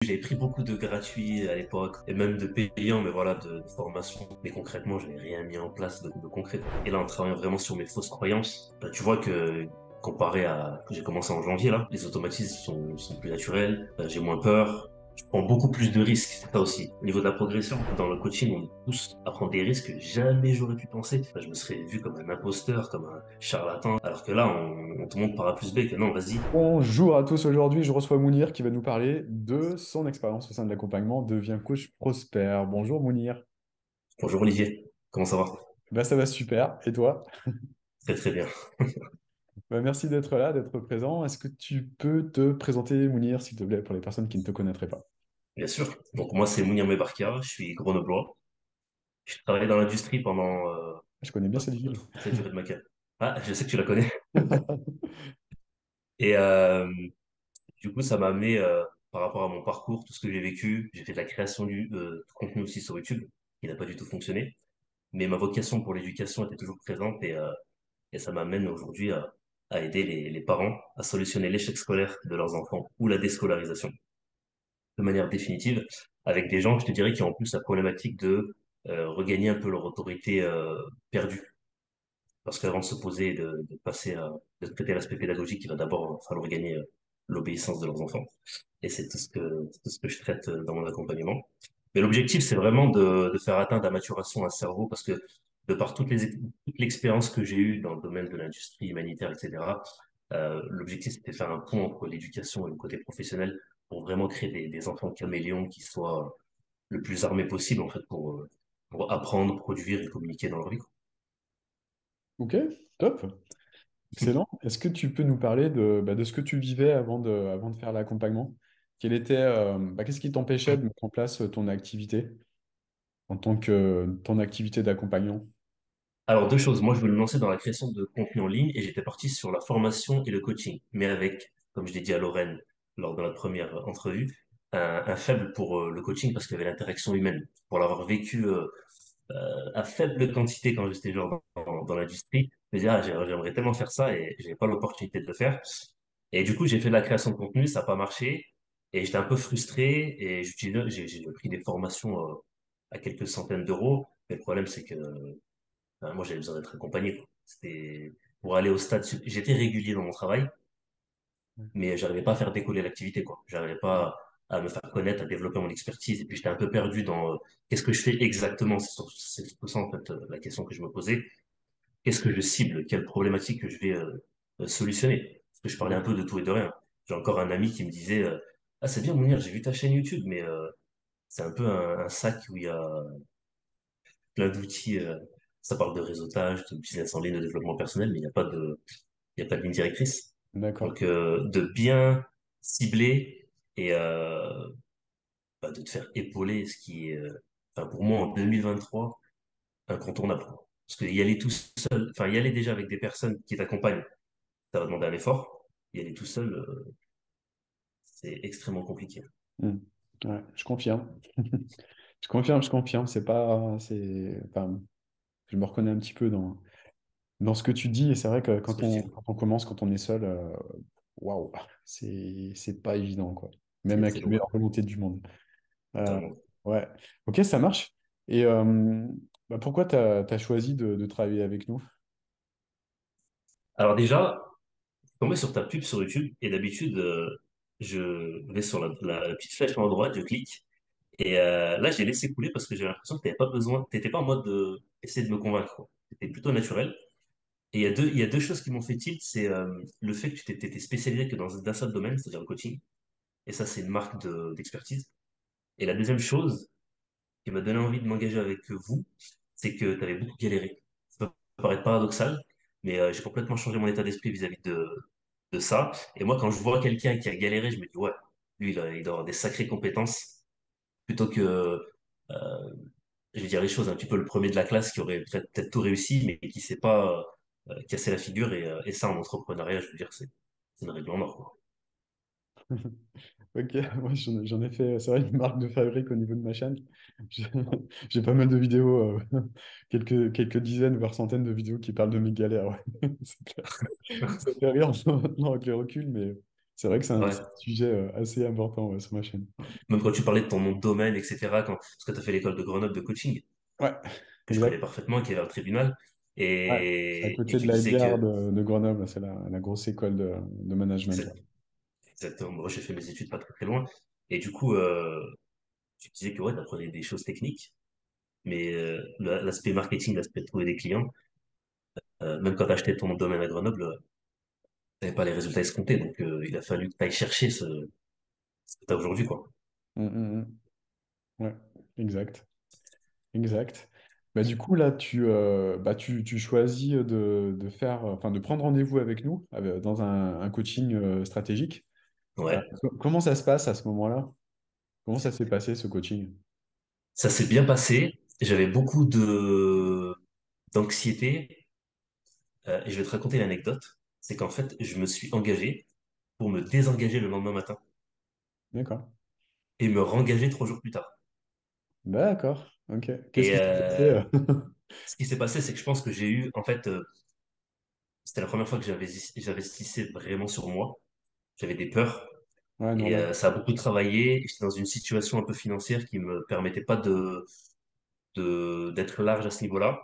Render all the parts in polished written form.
J'avais pris beaucoup de gratuits à l'époque, et même de payants, mais voilà, de formation. Mais concrètement, je n'avais rien mis en place de concret, quoi. Et là, en travaillant vraiment sur mes fausses croyances, bah, tu vois que comparé à j'ai commencé en janvier, là, les automatismes sont plus naturels, j'ai moins peur, je prends beaucoup plus de risques, c'est ça aussi. Au niveau de la progression, dans le coaching, on est tous à prendre des risques que jamais j'aurais pu penser. Enfin, je me serais vu comme un imposteur, comme un charlatan, alors que là, on te montre par A plus B que non, vas-y. Bonjour à tous, aujourd'hui je reçois Mounir qui va nous parler de son expérience au sein de l'accompagnement Devient coach prospère. Bonjour Mounir. Bonjour Olivier, comment ça va? Bah, ça va super, et toi? Très très bien. Bah, merci d'être là, d'être présent. Est-ce que tu peux te présenter Mounir s'il te plaît pour les personnes qui ne te connaîtraient pas? Bien sûr. Donc moi, c'est Mounir Mebarkia, je suis grenoblois. Je travaillé dans l'industrie pendant Je connais bien bah, cette ville. toute la durée de ma carrière. Ah, je sais que tu la connais. Et du coup, ça m'a amené par rapport à mon parcours, tout ce que j'ai vécu. J'ai fait de la création de contenu aussi sur YouTube, qui n'a pas du tout fonctionné. Mais ma vocation pour l'éducation était toujours présente et ça m'amène aujourd'hui à aider les parents à solutionner l'échec scolaire de leurs enfants ou la déscolarisation de manière définitive, avec des gens, je te dirais, qui ont en plus la problématique de regagner un peu leur autorité perdue. Parce qu'avant de se poser et de passer à de traiter l'aspect pédagogique, il va d'abord falloir gagner l'obéissance de leurs enfants. Et c'est tout ce que je traite dans mon accompagnement. Mais l'objectif, c'est vraiment de faire atteindre la maturation à un cerveau, parce que de par toute l'expérience que j'ai eue dans le domaine de l'industrie humanitaire, etc., l'objectif, c'était de faire un pont entre l'éducation et le côté professionnel pour vraiment créer des enfants caméléons qui soient le plus armés possible, en fait, pour apprendre, produire et communiquer dans leur vie, quoi. Ok, top, excellent. Est-ce que tu peux nous parler de ce que tu vivais avant de faire l'accompagnement? Qu'est-ce qui t'empêchait de mettre en place ton activité en tant que ton activité d'accompagnant? Alors, deux choses. Moi, je voulais me lancer dans la création de contenu en ligne et j'étais parti sur la formation et le coaching, mais avec, comme je l'ai dit à Lorraine lors de notre première entrevue, un faible pour le coaching parce qu'il y avait l'interaction humaine. Pour l'avoir vécu à faible quantité quand j'étais genre dans l'industrie, je me disais, ah, j'aimerais tellement faire ça et j'avais pas l'opportunité de le faire. Et du coup, j'ai fait de la création de contenu, ça n'a pas marché et j'étais un peu frustré et j'ai pris des formations à quelques centaines d'euros. Mais le problème, c'est que moi, j'avais besoin d'être accompagné, quoi. C'était pour aller au stade. J'étais régulier dans mon travail, mais j'arrivais pas à faire décoller l'activité, quoi. J'arrivais pas à me faire connaître, à développer mon expertise. Et puis, j'étais un peu perdu dans qu'est-ce que je fais exactement. C'est surtout ça, en fait, la question que je me posais. Qu'est-ce que je cible? Quelle problématique que je vais solutionner? Parce que je parlais un peu de tout et de rien. J'ai encore un ami qui me disait, ah, c'est bien, Mounir, j'ai vu ta chaîne YouTube, mais c'est un peu un sac où il y a plein d'outils. Ça parle de réseautage, de business en ligne, de développement personnel, mais il y a pas de ligne directrice. D'accord. Donc, de bien cibler et de te faire épauler, ce qui est, enfin, pour moi, en 2023, incontournable, quoi. Parce que y aller tout seul, enfin, y aller déjà avec des personnes qui t'accompagnent, ça va demander un effort. Y aller tout seul, c'est extrêmement compliqué. Hmm. Ouais, je confirme. Je confirme, je confirme. Enfin, je me reconnais un petit peu dans ce que tu dis. Et c'est vrai que Ce que je dis, quand on commence, quand on est seul, waouh, c'est pas évident, quoi. Même avec c'est la lourd, meilleure volonté du monde. Euh, totalement. ouais. Ok, ça marche. Et pourquoi tu as choisi de travailler avec nous? Alors déjà, tombé sur ta pub sur YouTube et d'habitude, je vais sur la petite flèche en haut à droite, je clique et là j'ai laissé couler parce que j'ai l'impression que t'avais pas besoin, t'étais pas en mode de essayer de me convaincre, quoi. C'était plutôt naturel. Et il y a deux choses qui m'ont fait tilt, c'est le fait que tu t'étais spécialisé que dans d'un seul domaine, c'est-à-dire le coaching. Et ça, c'est une marque d'expertise. Et la deuxième chose qui m'a donné envie de m'engager avec vous, c'est que tu avais beaucoup galéré. Ça peut paraître paradoxal, mais j'ai complètement changé mon état d'esprit vis-à-vis de ça. Et moi, quand je vois quelqu'un qui a galéré, je me dis, ouais, lui, il doit avoir des sacrées compétences, plutôt que, je vais dire les choses, un petit peu le premier de la classe qui aurait peut-être tout réussi, mais qui sait pas casser la figure. Et ça, en entrepreneuriat, je veux dire, c'est une règle en or, quoi. Ok, moi j'en ai fait, c'est vrai, une marque de fabrique au niveau de ma chaîne. J'ai j'ai pas mal de vidéos, quelques dizaines, voire centaines de vidéos qui parlent de mes galères. Ouais. C'est clair. Ça fait rire maintenant avec le recul, mais C'est vrai que c'est Ouais. un sujet assez important ouais, sur ma chaîne. Même quand tu parlais de ton nom de domaine, etc., parce que tu as fait l'école de Grenoble de coaching, Ouais, que je connais exact. parfaitement, qui est vers le tribunal, Ouais. C'est à et côté de tu la disais FGR que, de Grenoble, c'est la grosse école de management. Ouais. exact- exactement, moi j'ai fait mes études pas très très loin, et du coup, tu disais que ouais, tu apprenais des choses techniques, mais l'aspect marketing, l'aspect de trouver des clients, même quand tu acheté ton nom de domaine à Grenoble, tu n'avais pas les résultats escomptés, donc il a fallu que tu ailles chercher ce que tu as aujourd'hui, quoi. Mm, mm, mm. Ouais, exact. Exact. Bah, du coup, là, tu choisis faire, enfin, de prendre rendez-vous avec nous dans un coaching stratégique. Ouais. Comment ça se passe à ce moment-là? Comment ça s'est passé, ce coaching? Ça s'est bien passé. J'avais beaucoup d'anxiété. Et je vais te raconter l'anecdote. C'est qu'en fait, je me suis engagé pour me désengager le lendemain matin D'accord. et me rengager 3 jours plus tard. D'accord. OK. Qu'est-ce Et qui s'est passé? ce qui s'est passé, c'est que je pense que j'ai eu, en fait, c'était la première fois que j'investissais vraiment sur moi. J'avais des peurs Ouais, et normal. ça a beaucoup travaillé. J'étais dans une situation un peu financière qui me permettait pas d'être large à ce niveau-là.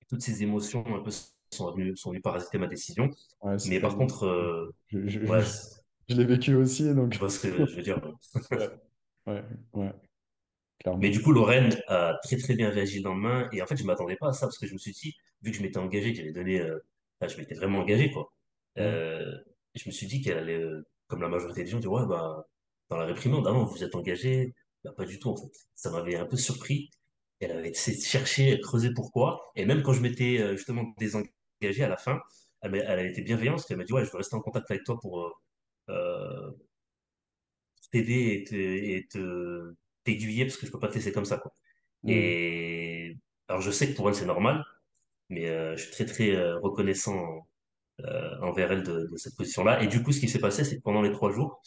Toutes ces émotions un peu sont venues parasiter ma décision. Ouais, c'est Mais par tellement. contre, Je, je- ouais, je- je l'ai vécu aussi, tu donc. vois ce que je veux dire. Ouais, ouais, ouais, Mais clairement. du coup, Lorraine a très très bien réagi le lendemain. Et en fait, je m'attendais pas à ça parce que je me suis dit, vu que je m'étais engagé, que j'avais donné, enfin, je m'étais vraiment engagé, quoi. Ouais. Euh, je me suis dit qu'elle allait, comme la majorité des gens, dire, ouais, bah, dans la réprimande, ah non, vous êtes engagé. Bah, pas du tout, en fait. Ça m'avait un peu surpris. Elle avait essayé de chercher, creuser pourquoi. Et même quand je m'étais justement désengagé à la fin, elle a été bienveillante parce qu'elle m'a dit, ouais, je veux rester en contact avec toi pour t'aider t'aiguiller parce que je peux pas te laisser comme ça, quoi. Hmm. Et alors je sais que pour elle c'est normal, mais je suis très très reconnaissant envers elle de cette position-là. Et du coup, ce qui s'est passé, c'est que pendant les 3 jours,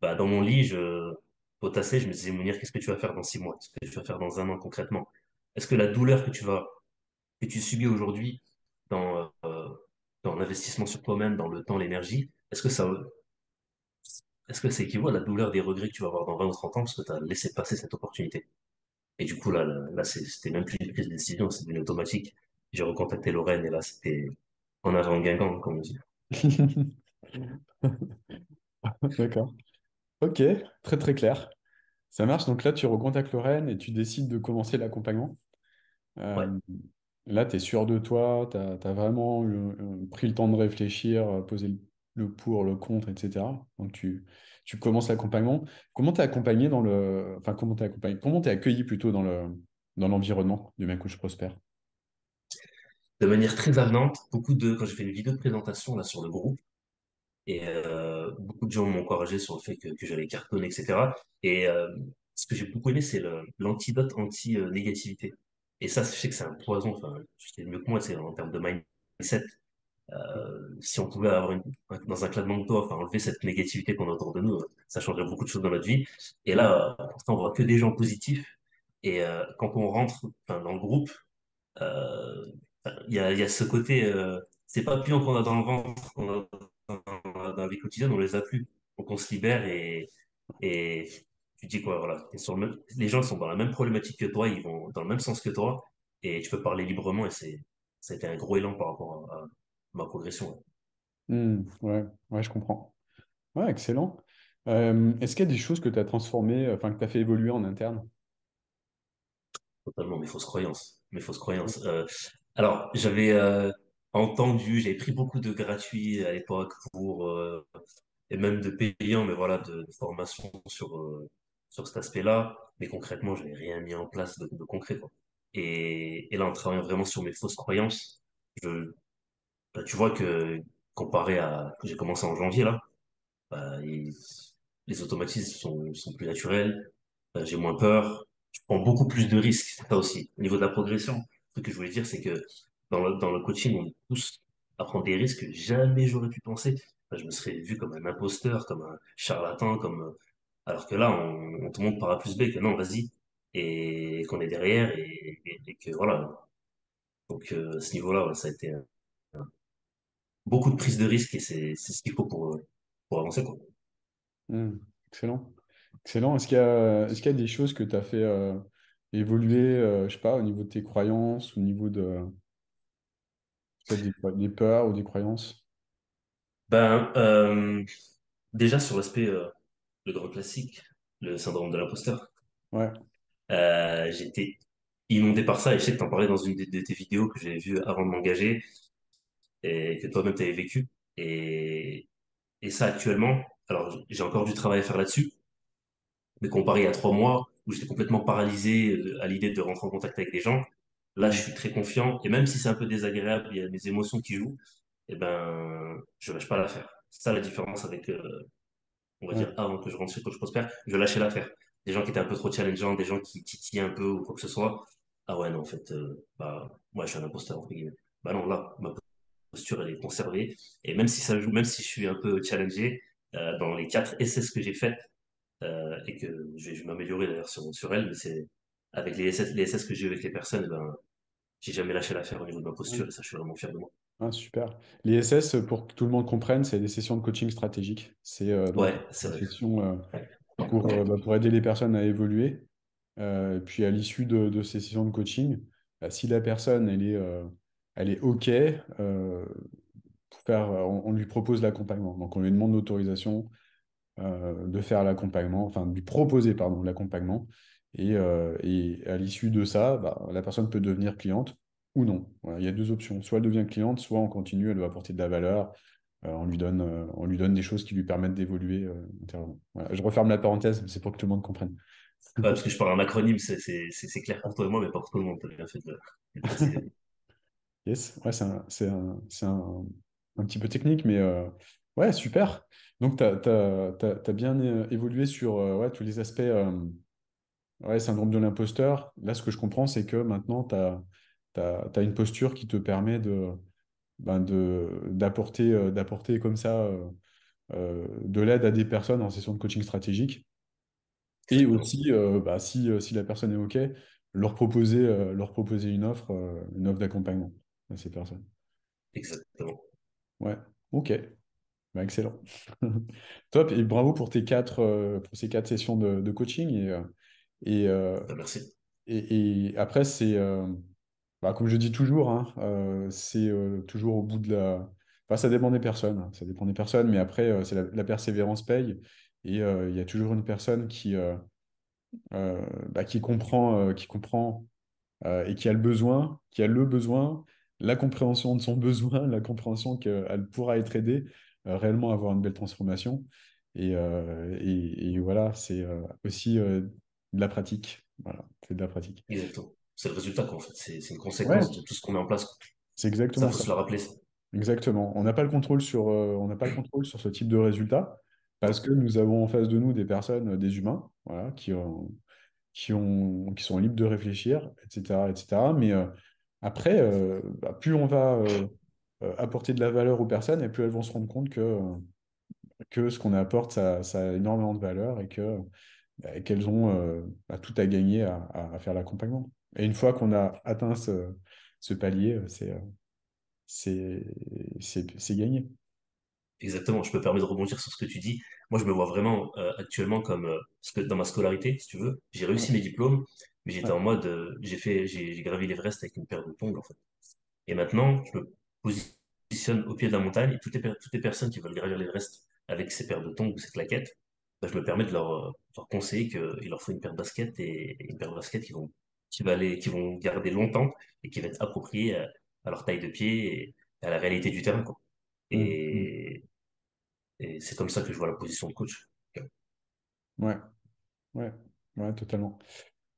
bah, dans mon lit, je potassais, je me disais, Mounir, qu'est-ce que tu vas faire dans 6 mois? Qu'est-ce que tu vas faire dans un an concrètement? Est-ce que la douleur que tu subis aujourd'hui dans l'investissement sur toi-même, dans le temps, l'énergie, est-ce que ça équivaut à la douleur des regrets que tu vas avoir dans 20 ou 30 ans parce que tu as laissé passer cette opportunité? Et du coup, là c'était même plus une prise de décision, c'est devenu automatique. J'ai recontacté Lorraine et là, c'était en avant en Guingamp, comme on dit. D'accord. Ok, très très clair. Ça marche. Donc là, tu recontactes Lorraine et tu décides de commencer l'accompagnement. Ouais. Euh, Là, tu es sûr de toi, tu as, vraiment pris le temps de réfléchir, poser le pour, le contre, etc. Donc tu commences l'accompagnement. Comment t'es accompagné dans le. Enfin, comment t'es accompagné? Comment t'es accueilli plutôt dans l'environnement du Mec où je prospère? De manière très avenante, quand j'ai fait une vidéo de présentation là sur le groupe, et beaucoup de gens m'ont encouragé sur le fait que j'allais cartonner, etc. Et ce que j'ai beaucoup aimé, c'est l'antidote anti-négativité. Et ça, je sais que c'est un poison, enfin, tu sais mieux que moi, c'est en termes de mindset. Si on pouvait dans un claquement de doigts, enfin, enlever cette négativité qu'on a autour de nous, ça changerait beaucoup de choses dans notre vie. Et Mm. là, pourtant, on voit que des gens positifs. Et quand on rentre, enfin, dans le groupe, euh, il y a ce côté, c'est pas plus qu'on a dans le ventre, qu'on a dans la vie quotidienne, on les a plus. Donc on se libère et tu dis quoi, voilà, les gens sont dans la même problématique que toi, ils vont dans le même sens que toi, et tu peux parler librement et ça a été un gros élan par rapport à ma progression. Ouais, ouais, je comprends. Ouais, excellent. Est-ce qu'il y a des choses que tu as transformées, enfin que tu as fait évoluer en interne? Totalement, mes fausses croyances. Mes fausses croyances. Alors, j'avais pris beaucoup de gratuits à l'époque et même de payants, mais voilà, de formation sur cet aspect-là. Mais concrètement, je n'ai rien mis en place de concret, quoi. Et là, en travaillant vraiment sur mes fausses croyances, je, bah, tu vois que comparé à que j'ai commencé en janvier, là, bah, les automatismes sont plus naturels. J'ai moins peur, je prends beaucoup plus de risques, c'est ça aussi. Au niveau de la progression, ce que je voulais dire, c'est que dans le coaching, on est tous à prendre des risques que jamais j'aurais pu penser. Enfin, je me serais vu comme un imposteur, comme un charlatan, alors que là, on te montre par A plus B que non, vas-y, et qu'on est derrière, et que voilà. Donc, à ce niveau-là, ouais, ça a été beaucoup de prise de risques, et c'est ce qu'il faut pour avancer, quoi. Hmm. Excellent. Excellent. Est-ce qu'il y a des choses que tu as fait évoluer, je sais pas, au niveau de tes croyances, au niveau de peut-être des peurs ou des croyances? Ben, déjà sur l'aspect, le grand classique, le syndrome de l'imposteur, Ouais. j'étais inondé par ça et je sais que tu en parlais dans une de tes vidéos que j'avais vues avant de m'engager et que toi-même tu avais vécu. Et, et ça actuellement, alors j'ai encore du travail à faire là-dessus, mais comparé à 3 mois où j'étais complètement paralysé à l'idée de rentrer en contact avec des gens, là je Hmm. suis très confiant et même si c'est un peu désagréable, il y a mes émotions qui jouent, et ben je lâche pas l'affaire. C'est ça la différence avec, on va Ouais. dire, avant que je rentre chez Coach Prosper, je lâchais l'affaire. Des gens qui étaient un peu trop challengeants, des gens qui titillaient un peu ou quoi que ce soit. Ah ouais, non, en fait, bah, moi je suis un imposteur, entre guillemets. Bah non, là, ma posture, elle est conservée. Et même si ça joue, même si je suis un peu challengé, dans les 4 SS que j'ai faites, et que je vais m'améliorer d'ailleurs sur elle, mais c'est avec les SS que j'ai eu avec les personnes, ben, j'ai jamais lâché l'affaire au niveau de ma Ouais. posture et ça, je suis vraiment fier de moi. Ah, super. Les SS, pour que tout le monde comprenne, c'est des sessions de coaching stratégique. C'est donc Ouais, c'est des vrai. sessions pour aider les personnes à évoluer. Et puis à l'issue de ces sessions de coaching, si la personne elle est OK, pour faire, on lui propose l'accompagnement. Donc on lui demande l'autorisation de faire l'accompagnement, enfin de lui proposer pardon, l'accompagnement. Et à l'issue de ça, bah, la personne peut devenir cliente ou non. Voilà, il y a deux options. Soit elle devient cliente, soit on continue, elle va apporter de la valeur. On lui donne des choses qui lui permettent d'évoluer intérieurement. Voilà, je referme la parenthèse, c'est pour que tout le monde comprenne. Ouais, parce que je parle en acronyme, c'est clair pour toi et moi, mais pas pour tout le monde. T'as bien fait de le préciser. Yes, ouais, c'est un petit peu technique, mais ouais, super. Donc, tu as, bien évolué sur ouais, tous les aspects ouais, syndrome de l'imposteur. Là, ce que je comprends, c'est que maintenant, tu as, une posture qui te permet d'apporter comme ça de l'aide à des personnes en session de coaching stratégique. Et Exactement. aussi, si la personne est OK, leur proposer une offre d'accompagnement à ces personnes. Exactement. Ouais, ok. Bah, excellent. Top, et bravo pour ces 4 sessions de coaching. Et, euh, Bah, merci. et après, comme je dis toujours, hein, c'est toujours au bout de la... Enfin, ça dépend des personnes, hein, ça dépend des personnes, mais après, c'est la persévérance paye. Et il y a toujours une personne qui comprend et qui a le besoin, la compréhension de son besoin, la compréhension qu'elle pourra être aidée, réellement avoir une belle transformation. Et voilà, c'est aussi de la pratique. Voilà, c'est de la pratique. Exactement. C'est le résultat, quoi, en fait. C'est une Ouais, conséquence de tout ce qu'on met en place. c'est Ça, exactement faut ça. se le rappeler. Ça. Exactement. On n'a pas le contrôle sur ce type de résultat parce Non, que nous avons en face de nous des personnes, des humains, voilà, qui sont libres de réfléchir, etc., etc. Mais après, plus on va apporter de la valeur aux personnes, et plus elles vont se rendre compte que ce qu'on apporte, ça a énormément de valeur et qu'elles ont tout à gagner à faire l'accompagnement. Et une fois qu'on a atteint ce palier, c'est, c'est gagné. exactement. Je me permets de rebondir sur ce que tu dis. Moi, je me vois vraiment actuellement comme parce que dans ma scolarité, si tu veux, j'ai réussi mes Ouais, diplômes, mais j'étais ouais. en mode, j'ai gravi l'Everest avec une paire de tongs, en fait. Et maintenant, je me positionne au pied de la montagne et toutes les personnes qui veulent gravir l'Everest avec ces paires de tongs ou ces claquettes, bah, je me permets de leur conseiller qu'il leur faut une paire de baskets et une paire de baskets qui vont garder longtemps et qui va être appropriée à leur taille de pied et à la réalité du terrain, quoi. Mm, mm. Et, et c'est comme ça que je vois la position de coach. Ouais, ouais, ouais, totalement.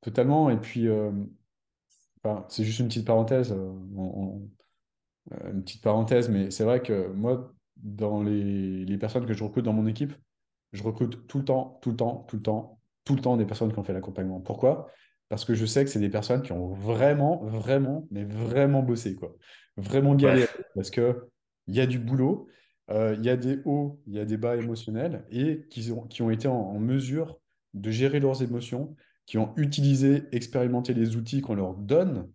Totalement. Et puis, enfin, c'est juste une petite parenthèse. Une petite parenthèse, mais c'est vrai que moi, dans les personnes que je recrute dans mon équipe, je recrute tout le temps, tout le temps, tout le temps, tout le temps des personnes qui ont fait l'accompagnement. Pourquoi? Parce que je sais que c'est des personnes qui ont vraiment, vraiment, mais vraiment bossé, quoi. Vraiment Ouais, galéré. Parce que il y a du boulot, il y a des hauts, il y a des bas émotionnels, et qui ont été en mesure de gérer leurs émotions, qui ont utilisé, expérimenté les outils qu'on leur donne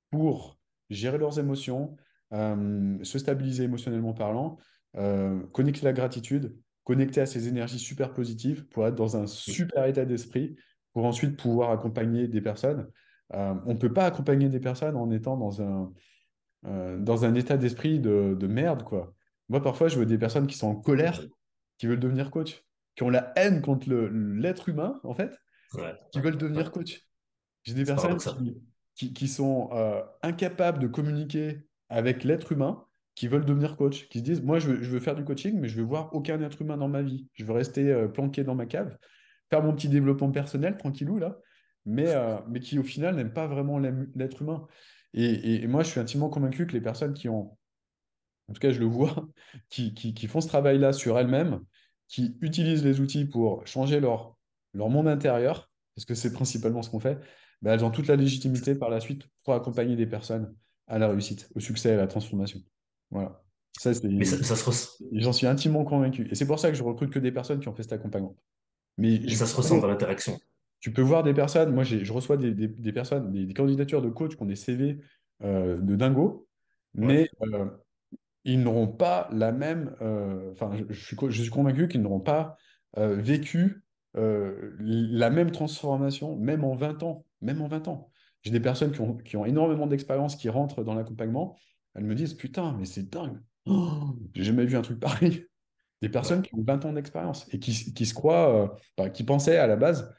pour gérer leurs émotions, se stabiliser émotionnellement parlant, connecter la gratitude, connecter à ces énergies super positives pour être dans un super état d'esprit, pour ensuite pouvoir accompagner des personnes. On ne peut pas accompagner des personnes en étant dans un état d'esprit de merde, quoi. Moi, parfois, je vois des personnes qui sont en colère, qui veulent devenir coach, qui ont la haine contre l'être humain, en fait, Ouais, qui ouais, veulent ouais. devenir coach. J'ai des C'est personnes paradoxal. qui sont incapables de communiquer avec l'être humain, qui veulent devenir coach, qui se disent, moi, je veux faire du coaching, mais je veux voir aucun être humain dans ma vie. Je veux rester planqué dans ma cave, faire mon petit développement personnel, tranquillou, là, mais qui, au final, n'aiment pas vraiment l'être humain. Et moi, je suis intimement convaincu que les personnes qui ont en tout cas, je le vois, qui font ce travail-là sur elles-mêmes, qui utilisent les outils pour changer leur monde intérieur, parce que c'est principalement ce qu'on fait, ben, elles ont toute la légitimité par la suite pour accompagner des personnes à la réussite, au succès, à la transformation. Voilà. Ça, c'est, Mais ça se j'en suis intimement convaincu. Et c'est pour ça que je recrute que des personnes qui ont fait cet accompagnement. Mais mais ça se ressent dans l'interaction. tu peux voir des personnes, moi je reçois des personnes, des candidatures de coach qui ont des CV de dingo, Ouais, mais ils n'auront pas la même. Enfin, je suis convaincu qu'ils n'auront pas vécu la même transformation, même en 20 ans. Même en 20 ans. J'ai des personnes qui ont énormément d'expérience qui rentrent dans l'accompagnement. Elles me disent, putain, mais c'est dingue. Oh, j'ai jamais vu un truc pareil. Des personnes ouais. qui ont 20 ans d'expérience et qui se croient, enfin, qui pensaient à la base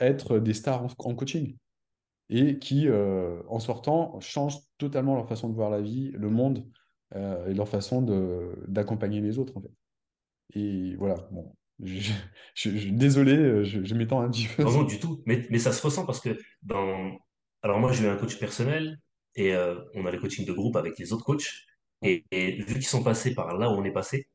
être des stars en coaching et qui, en sortant, changent totalement leur façon de voir la vie, le monde et leur façon d'accompagner les autres, en fait. Et voilà, bon, désolé, je m'étends un petit peu. Non, non, du tout. Mais ça se ressent parce que dans... Alors moi, j'ai eu un coach personnel et on a le coaching de groupe avec les autres coachs. Ouais, Et vu qu'ils sont passés par là où on est passé,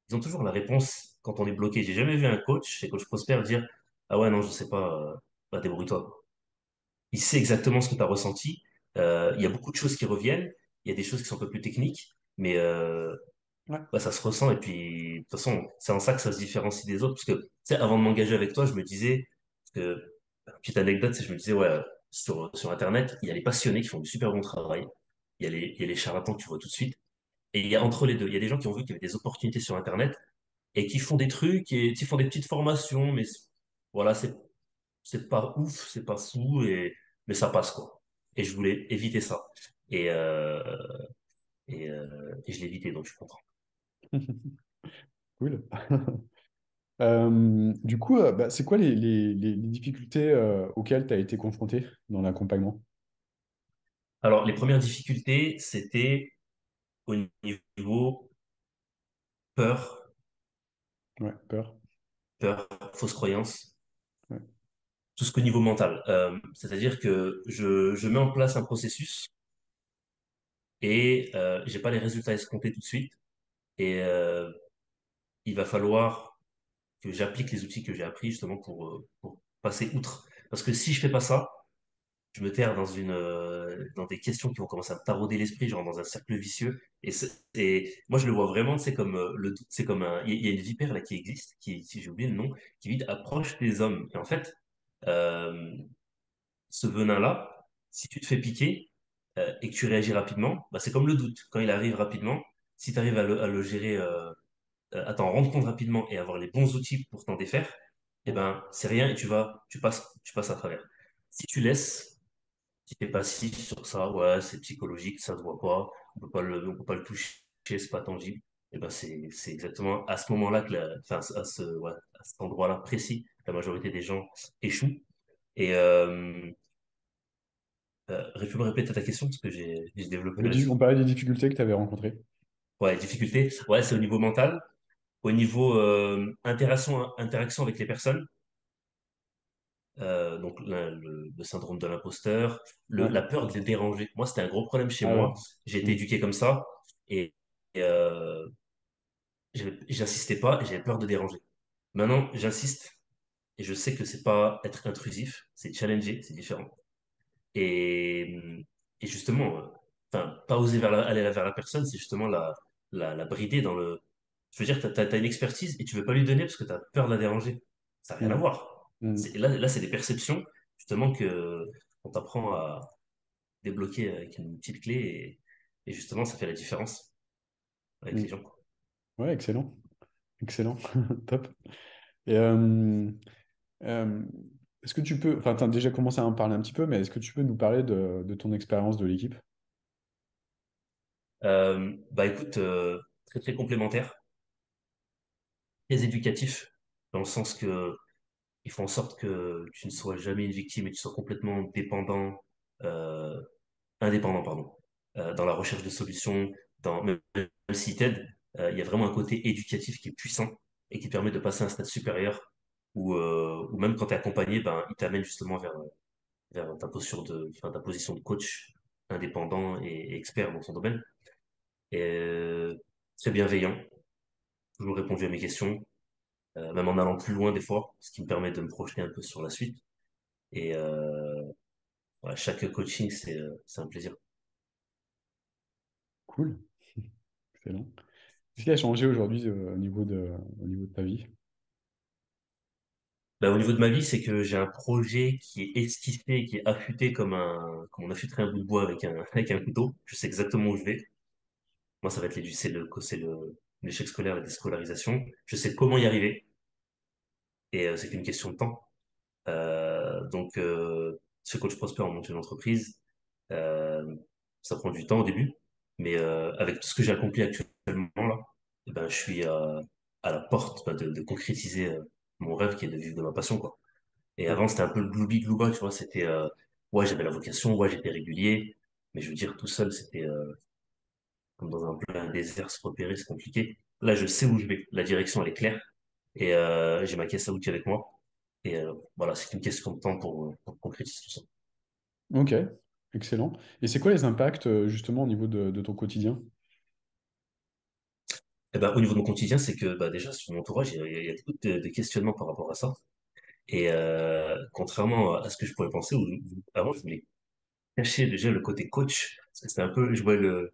ils ont toujours la réponse quand on est bloqué. J'ai jamais vu un coach, chez Coach Prosper, dire, ah ouais, non, je sais pas, bah, débrouille-toi. Il sait exactement ce que tu as ressenti. Il y a beaucoup de choses qui reviennent. Il y a des choses qui sont un peu plus techniques. Mais ouais, bah, ça se ressent. Et puis, de toute façon, c'est en ça que ça se différencie des autres. Parce que, tu sais, avant de m'engager avec toi, je me disais, parce que, petite anecdote, c'est que je me disais, ouais, sur Internet, il y a les passionnés qui font du super bon travail. Il y a les charlatans que tu vois tout de suite. Et il y a entre les deux, il y a des gens qui ont vu qu'il y avait des opportunités sur Internet et qui font des trucs et qui font des petites formations, mais voilà, c'est pas ouf, c'est pas fou, mais ça passe, quoi. Et je voulais éviter ça. Et, et je l'ai évité, donc je suis content. cool. Du coup, bah, c'est quoi les difficultés auxquelles tu as été confronté dans l'accompagnement? Alors, les premières difficultés, c'était au niveau peur, Ouais, peur. peur, fausse croyance, Ouais, tout ce qu'au niveau mental. C'est-à-dire que je mets en place un processus et j'ai pas les résultats escomptés tout de suite. Et il va falloir que j'applique les outils que j'ai appris justement pour passer outre. Parce que si je fais pas ça, je me terre dans des questions qui vont commencer à me tarauder l'esprit, genre dans un cercle vicieux. Et moi, je le vois vraiment, c'est comme le doute, c'est comme il y a une vipère là qui existe, si j'ai oublié le nom, qui vite approche des hommes. Et en fait, euh, ce venin-là, si tu te fais piquer et que tu réagis rapidement, bah, c'est comme le doute. Quand il arrive rapidement, si tu arrives à le gérer, à t'en rendre compte rapidement et avoir les bons outils pour t'en défaire, eh ouais, ben, c'est rien et tu passes à travers. Si tu laisses, si t'es passif sur ça, ouais, c'est psychologique, ça se voit pas, on peut pas le toucher, c'est pas tangible. Et ben, c'est exactement à ce moment-là enfin, ouais, à cet endroit-là précis, la majorité des gens échouent. Et, peux me répéter ta question parce que j'ai développé On là-dessus. parlait des difficultés que tu avais rencontrées. Ouais, difficulté. Ouais, c'est au niveau mental, au niveau interaction avec les personnes. Donc le syndrome de l'imposteur, Ouais. la peur de les déranger. Moi, c'était un gros problème chez Ah ouais. moi. J'ai été Mm. éduqué comme ça et, j'insistais pas et j'avais peur de déranger. Maintenant, j'insiste et je sais que c'est pas être intrusif, c'est challenger, c'est différent. Et, et justement, enfin, pas oser aller vers la personne, c'est justement la brider dans le. Je veux dire, t'as une expertise et tu veux pas lui donner parce que t'as peur de la déranger. Ça n'a rien à Mm. voir. Mm. Là, c'est des perceptions, justement, que on t'apprend à débloquer avec une petite clé et justement, ça fait la différence avec les Mm. gens, quoi. Ouais, excellent. Excellent. Top. Et euh, est-ce que tu peux, enfin, tu as déjà commencé à en parler un petit peu, mais est-ce que tu peux nous parler de ton expérience de l'équipe? Bah écoute, très très complémentaire, très éducatif, dans le sens que ils font en sorte que tu ne sois jamais une victime et tu sois complètement dépendant, euh, indépendant, pardon, dans la recherche de solutions, même s'ils t'aident, il y a vraiment un côté éducatif qui est puissant et qui permet de passer à un stade supérieur où même quand tu es accompagné, ben, il t'amène justement vers ta posture enfin, ta position de coach indépendant et expert dans son domaine. Et très bienveillant, toujours répondu à mes questions, même en allant plus loin des fois, ce qui me permet de me projeter un peu sur la suite. Et voilà, chaque coaching, c'est un plaisir. Cool. Excellent. Qu'est-ce qui a changé aujourd'hui au niveau de ta vie? Bah, au niveau de ma vie, c'est que j'ai un projet qui est esquissé, qui est affûté comme on affûterait un bout de bois avec avec un couteau. Je sais exactement où je vais. Moi, ça va être l'échec scolaire, la déscolarisation. Je sais comment y arriver. Et c'est qu'une question de temps. Ce coach Prosper a monté une entreprise. Euh, Ça prend du temps au début, mais avec tout ce que j'ai accompli actuellement là, eh ben, je suis à la porte de concrétiser mon rêve qui est de vivre de ma passion, quoi. Et Ouais. avant, c'était un peu le gloubi-glouba, tu vois, ouais, j'avais la vocation, ouais, j'étais régulier, mais je veux dire, tout seul, c'était comme dans un plein désert, se repérer, c'est compliqué. Là, je sais où je vais, la direction, elle est claire, et j'ai ma caisse à outils avec moi. Et voilà, c'est une question de temps pour concrétiser tout ça. Ok, excellent. Et c'est quoi les impacts justement au niveau de ton quotidien? Eh ben, au niveau de mon quotidien, c'est que bah, déjà, sur mon entourage, il y a beaucoup de questionnements par rapport à ça. Et contrairement à ce que je pourrais penser, avant, je voulais cacher déjà le côté coach, parce que c'était un peu, je vois le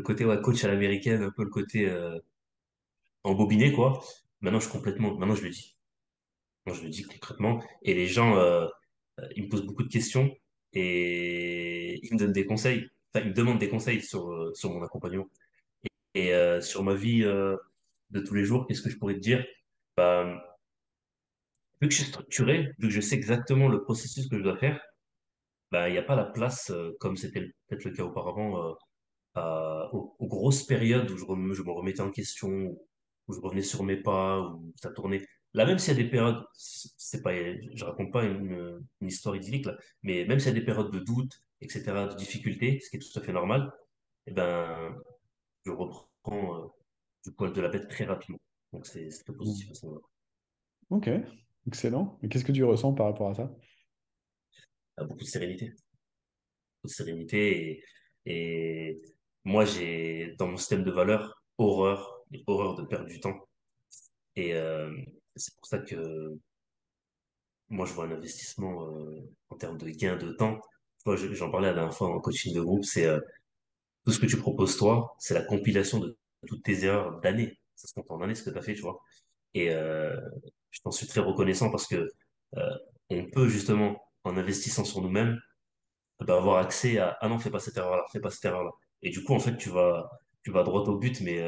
côté ouais, coach à l'américaine, un peu le côté embobiné, quoi. Maintenant, je le dis. Moi, je le dis concrètement. Et les gens, ils me posent beaucoup de questions et ils me donnent des conseils. Enfin, ils me demandent des conseils sur mon accompagnement. Et sur ma vie de tous les jours, qu'est-ce que je pourrais te dire? Bah, vu que je suis structuré, vu que je sais exactement le processus que je dois faire, bah, il n'y a pas la place, comme c'était peut-être le cas auparavant, aux grosses périodes où je me remettais en question, où je revenais sur mes pas, où ça tournait. Là, même s'il y a des périodes, c'est pas, je raconte pas une histoire idyllique, là, mais même s'il y a des périodes de doute, etc., de difficulté, ce qui est tout à fait normal, eh ben, je reprends du poil de la bête très rapidement. Donc, c'est très positif à Mm. ce moment-là. Ok, excellent. Et qu'est-ce que tu ressens par rapport à ça? Beaucoup de sérénité. Beaucoup de sérénité et moi, j'ai, dans mon système de valeurs, horreur de perdre du temps. Et c'est pour ça que moi, je vois un investissement en termes de gain de temps. Tu vois, j'en parlais la dernière fois en coaching de groupe, c'est tout ce que tu proposes toi, c'est la compilation de toutes tes erreurs d'années. Ça se compte en années ce que tu as fait, tu vois. Et je t'en suis très reconnaissant parce que euh, on peut justement, en investissant sur nous-mêmes, bah, avoir accès à ah non, fais pas cette erreur-là, fais pas cette erreur-là. Et du coup, en fait, tu vas droit au but, mais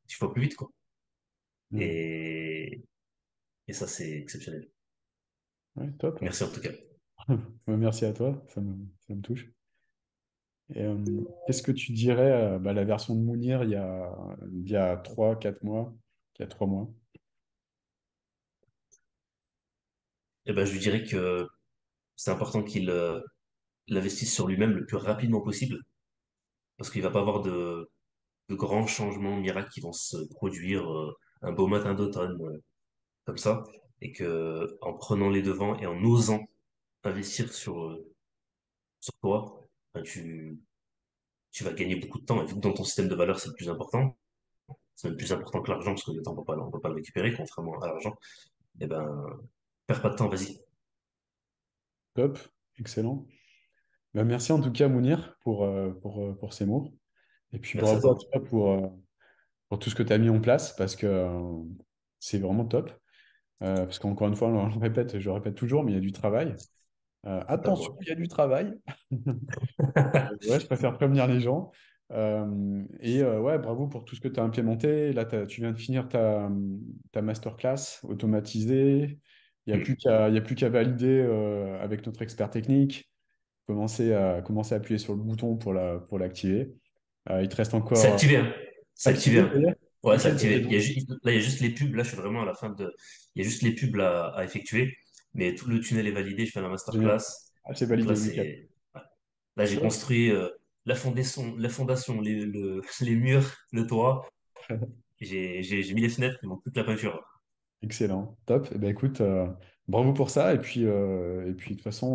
tu vas plus vite, quoi. Mm. Et, et ça, c'est exceptionnel. Ouais, top. Merci en tout cas. Merci à toi, ça me touche. Et qu'est-ce que tu dirais bah, la version de Mounir il y a 3, 4 mois, il y a 3 mois? Et ben, je lui dirais que c'est important qu'il l'investisse sur lui-même le plus rapidement possible, parce qu'il va pas avoir de grands changements miracles qui vont se produire un beau matin d'automne, comme ça, et que en prenant les devants et en osant investir sur toi, ben, tu vas gagner beaucoup de temps. Et vu que dans ton système de valeurs, c'est le plus important, c'est même plus important que l'argent, parce que le temps, on peut pas le récupérer, contrairement à l'argent, et ben, perds pas de temps, vas-y. Top, excellent. Bah, merci en tout cas, Mounir, pour ces mots. Et puis Merci à bravo à toi. toi pour tout ce que tu as mis en place, parce que c'est vraiment top. Parce qu'encore une fois, je le répète toujours, mais il y a du travail. Attention, Totalement. il y a du travail. Ouais, je préfère prévenir les gens. Ouais, bravo pour tout ce que tu as implémenté. Là, tu viens de finir ta masterclass automatisée. Il y a plus qu'à valider avec notre expert technique. Commencer à appuyer sur le bouton pour l'activer. Il te reste C'est encore activé, hein. C'est activé, activé, ça hein. y est. Ouais, Ok, c'est bah, c'est activé. bon. Là, il y a juste les pubs. Là, je suis vraiment à la fin de. Il y a juste les pubs à effectuer. Mais tout le tunnel est validé. Je fais la Génial. masterclass. Ah, c'est Donc là, validé, nickel. c'est. Ouais. Là, j'ai Top. construit la fondation, les murs, le toit. J'ai mis les fenêtres. Il manque plus que la peinture. Excellent, top. Eh ben, écoute, bravo pour ça. Et puis de toute façon,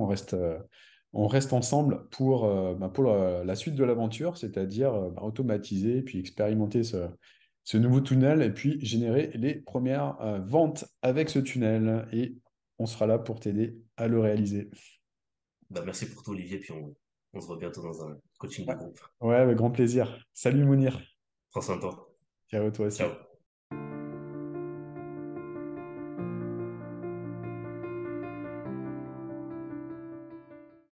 on reste ensemble pour la suite de l'aventure, c'est-à-dire automatiser, puis expérimenter ce nouveau tunnel et puis générer les premières ventes avec ce tunnel. Et on sera là pour t'aider à le réaliser. Bah, merci pour tout, Olivier. Puis on se voit bientôt dans un coaching de Ouais, groupe. ouais, avec grand plaisir. Salut Mounir. Prends soin de toi. Ciao, toi Ciao. aussi.